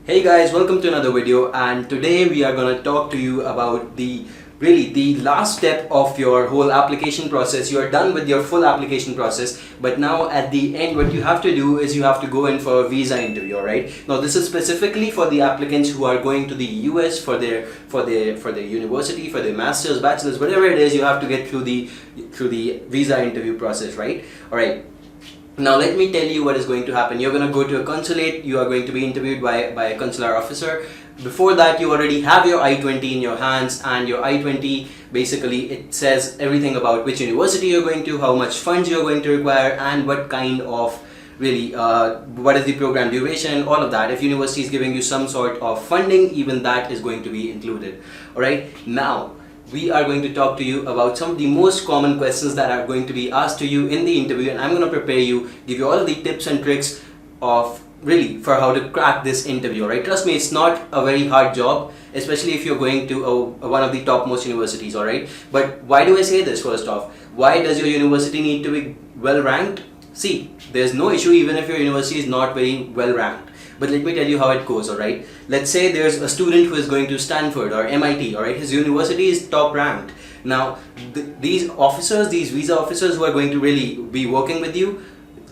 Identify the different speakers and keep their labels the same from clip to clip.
Speaker 1: Hey guys, welcome to another video, and today we are going to talk to you about the last step of your whole application process. You are done with your full application process, but now at the end what you have to do is you have to go in for a visa interview, alright? Now this is specifically for the applicants who are going to the US for their university, for their masters, bachelors, whatever it is. You have to get through the visa interview process, right? Alright. Now let me tell you what is going to happen. You're going to go to a consulate, you are going to be interviewed by a consular officer. Before that, you already have your I-20 in your hands, and your I-20 basically it says everything about which university you're going to, how much funds you're going to require, and what kind of what is the program duration, all of that. If university is giving you some sort of funding, even that is going to be included. Alright, now we are going to talk to you about some of the most common questions that are going to be asked to you in the interview, and I'm going to prepare you, give you all of the tips and tricks of for how to crack this interview. Right? Trust me, it's not a very hard job, especially if you're going to one of the topmost universities. Alright, but why do I say this? First off, why does your university need to be well ranked? See, there's no issue even if your university is not very well ranked. But let me tell you how it goes, alright? Let's say there's a student who is going to Stanford or MIT, alright? His university is top ranked. Now, these visa officers who are going to really be working with you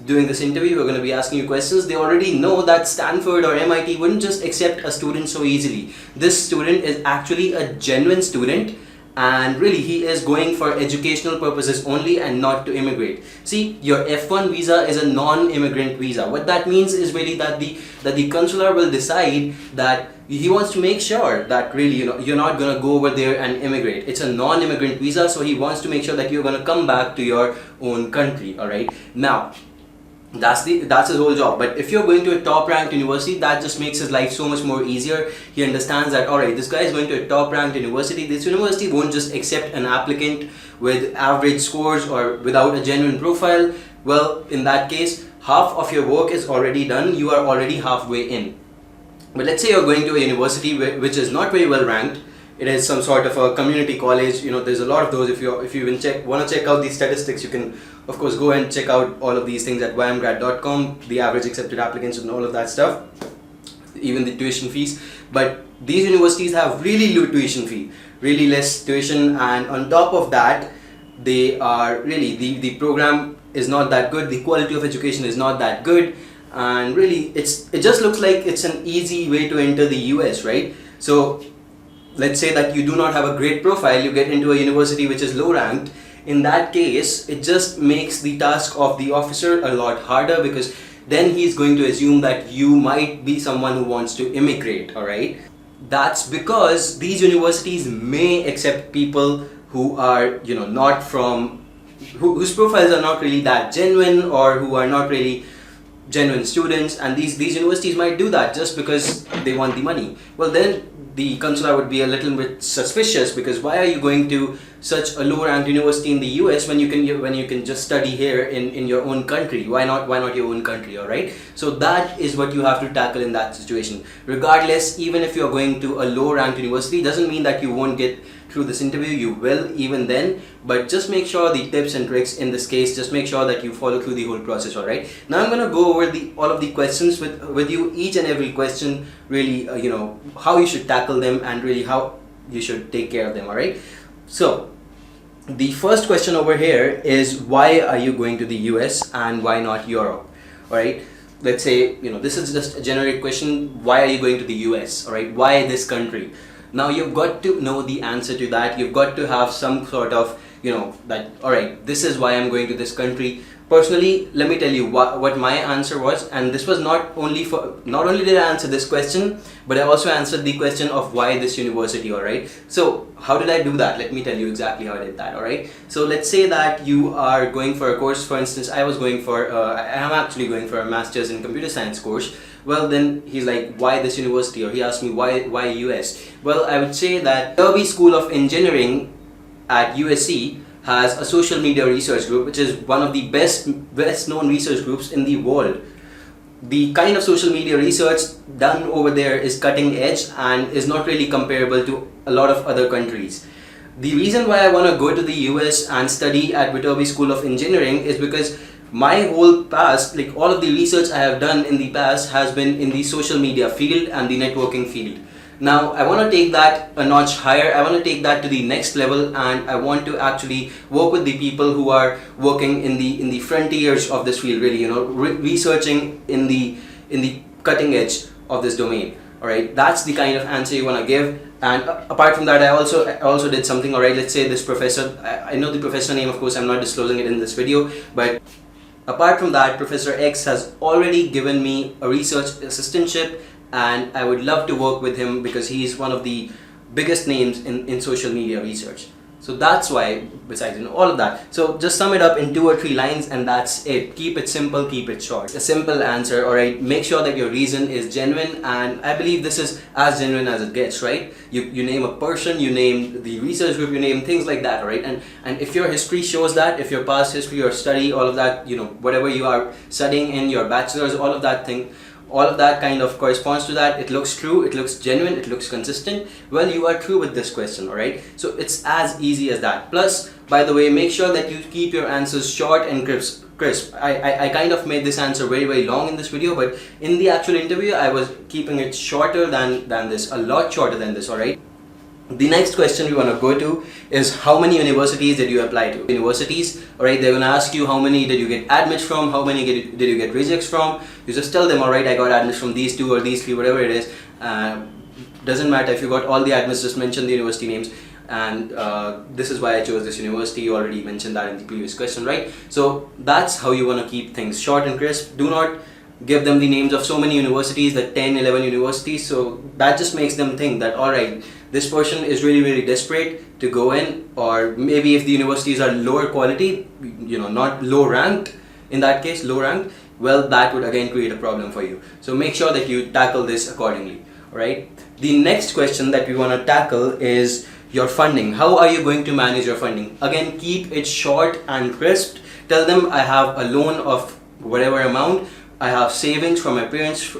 Speaker 1: during this interview, who are going to be asking you questions, they already know that Stanford or MIT wouldn't just accept a student so easily. This student is actually a genuine student, and really he is going for educational purposes only and not to immigrate. See, your F1 visa is a non-immigrant visa. What that means is really that the consular will decide that he wants to make sure that really you're not going to go over there and immigrate. It's a non-immigrant visa, so he wants to make sure that you're going to come back to your own country. All right, now that's his whole job. But if you're going to a top ranked university, that just makes his life so much more easier. He understands that alright, this guy is going to a top ranked university. This university won't just accept an applicant with average scores or without a genuine profile. Well, in that case, half of your work is already done. You are already halfway in. But let's say you're going to a university which is not very well ranked. It is some sort of a community college. There's a lot of those. If you even want to check out these statistics, you can of course go and check out all of these things at ymgrad.com, the average accepted applicants and all of that stuff, even the tuition fees. But these universities have really low tuition fee, really less tuition, and on top of that, they are really the program is not that good. The quality of education is not that good, and really it just looks like it's an easy way to enter the US, right? So let's say that you do not have a great profile, you get into a university which is low ranked. In that case, it just makes the task of the officer a lot harder, because then he's going to assume that you might be someone who wants to immigrate. Alright, that's because these universities may accept people who are not from whose profiles are not really that genuine, or who are not really genuine students, and these universities might do that just because they want the money. Well, then the consular would be a little bit suspicious, because why are you going to such a low ranked university in the US when you can just study here in your own country? Why not your own country? All right, so that is what you have to tackle in that situation. Regardless, even if you're going to a low ranked university, doesn't mean that you won't get through this interview. You will even then, but just make sure the tips and tricks in this case, just make sure that you follow through the whole process. All right, now I'm going to go over all of the questions with you, each and every question, really how you should tackle them and really how you should take care of them. All right, so the first question over here is, why are you going to the US and why not Europe? All right, let's say this is just a generic question. Why are you going to the US? All right, why this country? Now you've got to know the answer to that. You've got to have some sort of that alright, this is why I'm going to this country. Personally, let me tell you what my answer was, and this was not only did I answer this question, but I also answered the question of why this university. Alright, so how did I do that? Let me tell you exactly how I did that. Alright, so let's say that you are going for a course. For instance, I am actually going for a master's in computer science course. Well, then he's like, why this university? Or he asked me, why US? Well, I would say that Derby School of Engineering at USC has a social media research group, which is one of the best known research groups in the world. The kind of social media research done over there is cutting edge and is not really comparable to a lot of other countries. The reason why I want to go to the US and study at Derby School of Engineering is because my whole past, like all of the research I have done in the past has been in the social media field and the networking field. Now I want to take that a notch higher. I want to take that to the next level, and I want to actually work with the people who are working in the frontiers of this field, really, researching in the cutting edge of this domain. All right, that's the kind of answer you want to give. And apart from that, I also did something. All right, let's say this professor, I know the professor name, of course I'm not disclosing it in this video, but apart from that, Professor X has already given me a research assistantship, and I would love to work with him because he is one of the biggest names in social media research. So that's why, besides all of that, so just sum it up in 2 or 3 lines, and that's it. Keep it simple, keep it short. A simple answer, alright? Make sure that your reason is genuine, and I believe this is as genuine as it gets, right? You name a person, you name the research group, you name things like that, alright? And if your history shows that, if your past history or study, all of that, whatever you are studying in your bachelor's, all of that kind of corresponds to that, it looks true, it looks genuine, it looks consistent, well, you are true with this question, alright? So it's as easy as that. Plus, by the way, make sure that you keep your answers short and crisp. I kind of made this answer very, very long in this video, but in the actual interview, I was keeping it shorter than this, a lot shorter than this, alright? The next question we want to go to is how many universities did you apply to? Universities, alright, they're going to ask you how many did you get admits from, how many did you get rejects from. You just tell them, alright, I got admits from these 2 or these 3, whatever it is. Doesn't matter if you got all the admits, just mention the university names. And this is why I chose this university. You already mentioned that in the previous question, right? So that's how you want to keep things short and crisp. Do not give them the names of so many universities, the 10, 11 universities. So that just makes them think that, alright, this person is really, really desperate to go in, or maybe if the universities are lower quality, not low ranked, in that case, low ranked, well, that would again create a problem for you. So make sure that you tackle this accordingly, alright? The next question that we want to tackle is your funding. How are you going to manage your funding? Again, keep it short and crisp. Tell them I have a loan of whatever amount, I have savings from my parents,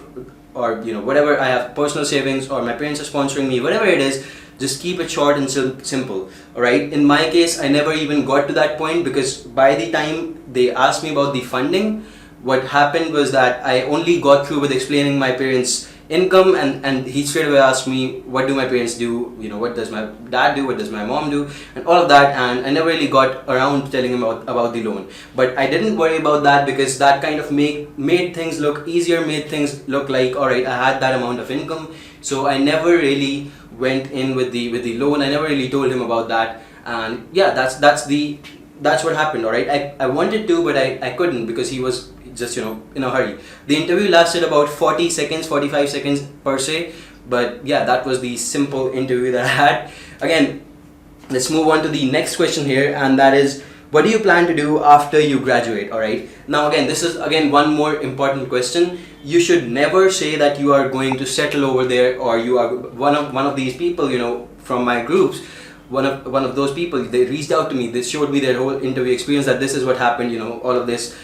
Speaker 1: or whatever, I have personal savings, or my parents are sponsoring me, whatever it is. Just keep it short and simple, alright? In my case, I never even got to that point, because by the time they asked me about the funding, what happened was that I only got through with explaining my parents' income, and he straight away asked me, what do my parents do, what does my dad do, what does my mom do, and all of that, and I never really got around to telling him about the loan. But I didn't worry about that, because that kind of made things look easier, made things look like, alright, I had that amount of income, so I never really went in with the loan. I never really told him about that, and yeah, that's what happened, alright? I wanted to, but I couldn't, because he was just in a hurry. The interview lasted about 40 seconds, 45 seconds per se, but yeah, that was the simple interview that I had. Again, let's move on to the next question here, and that is, what do you plan to do after you graduate? Alright, now again, this is again one more important question. You should never say that you are going to settle over there, or you are one of these people, from my groups. One of those people, they reached out to me, they showed me their whole interview experience, that this is what happened, all of this,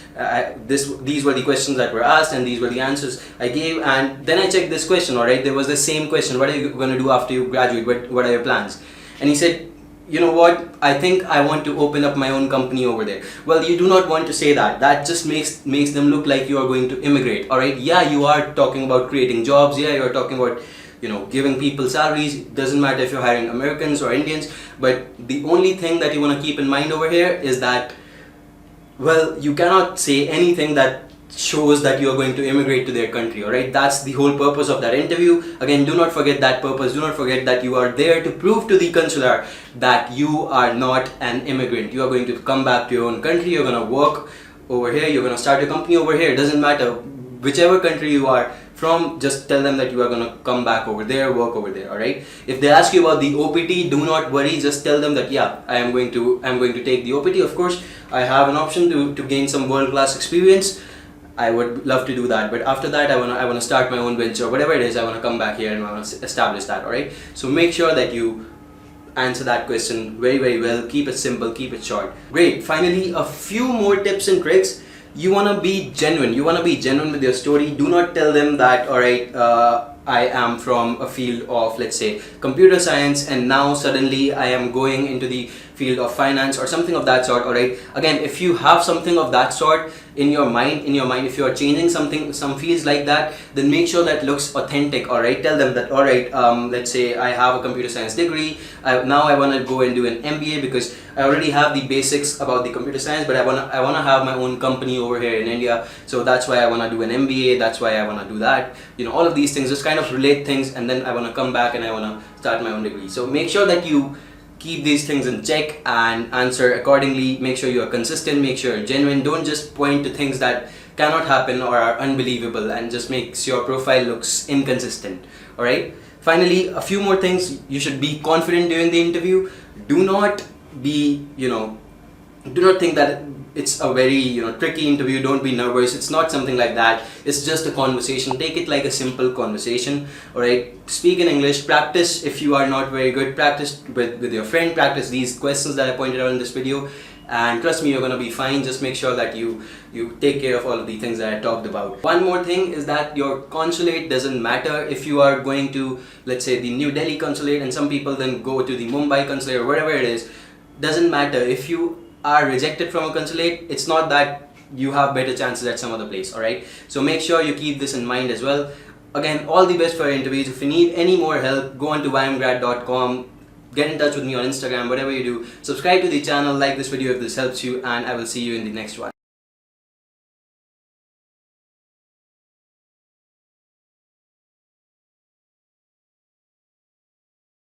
Speaker 1: these were the questions that were asked, and these were the answers I gave. And then I checked this question, alright, there was the same question, what are you going to do after you graduate, what are your plans? And he said, you know what, I think I want to open up my own company over there. Well, you do not want to say that. That just makes them look like you are going to immigrate, alright? Yeah, you are talking about creating jobs, yeah, you are talking about giving people salaries. Doesn't matter if you're hiring Americans or Indians, but the only thing that you want to keep in mind over here is that, well, you cannot say anything that shows that you are going to immigrate to their country, alright? That's the whole purpose of that interview. Again, do not forget that purpose. Do not forget that you are there to prove to the consular that you are not an immigrant. You are going to come back to your own country, you're going to work over here, you're going to start a company over here. It doesn't matter whichever country you are from, just tell them that you are going to come back over there, work over there, alright? If they ask you about the OPT, do not worry, just tell them that yeah, I'm going to take the OPT. Of course, I have an option to gain some world-class experience. I would love to do that, but after that I want to start my own venture, whatever it is. I want to come back here and I want to establish that, alright? So make sure that you answer that question very, very well. Keep it simple, keep it short. Great. Finally, a few more tips and tricks. You want to be genuine. You want to be genuine with your story. Do not tell them that, alright, I am from a field of, let's say, computer science, and now suddenly I am going into the field of finance or something of that sort, alright? Again, if you have something of that sort, in your mind, if you are changing something, some fields like that, then make sure that looks authentic. All right, tell them that, all right, let's say I have a computer science degree, now I want to go and do an MBA because I already have the basics about the computer science, but I want to have my own company over here in India, so that's why I want to do an MBA, that's why I want to do that. All of these things, just kind of relate things, and then I want to come back and I want to start my own degree. So make sure that you keep these things in check and answer accordingly. Make sure you are consistent, make sure you're genuine. Don't just point to things that cannot happen or are unbelievable and just makes your profile looks inconsistent. All right, finally, a few more things. You should be confident during the interview. Do not be, do not think that it's a very tricky interview. Don't be nervous. It's not something like that. It's just a conversation. Take it like a simple conversation. All right, speak in English. Practice. If you are not very good, practice with your friend. Practice these questions that I pointed out in this video, and trust me, you're gonna be fine. Just make sure that you take care of all of the things that I talked about. One more thing is that your consulate doesn't matter. If you are going to, let's say, the New Delhi consulate, and some people then go to the Mumbai consulate or whatever it is, doesn't matter. If you are rejected from a consulate, it's not that you have better chances at some other place. All right, so make sure you keep this in mind as well. Again, all the best for your interviews. If you need any more help, go on to ymgrad.com, get in touch with me on Instagram, whatever you do. Subscribe to the channel, like this video if this helps you, and I will see you in the next one.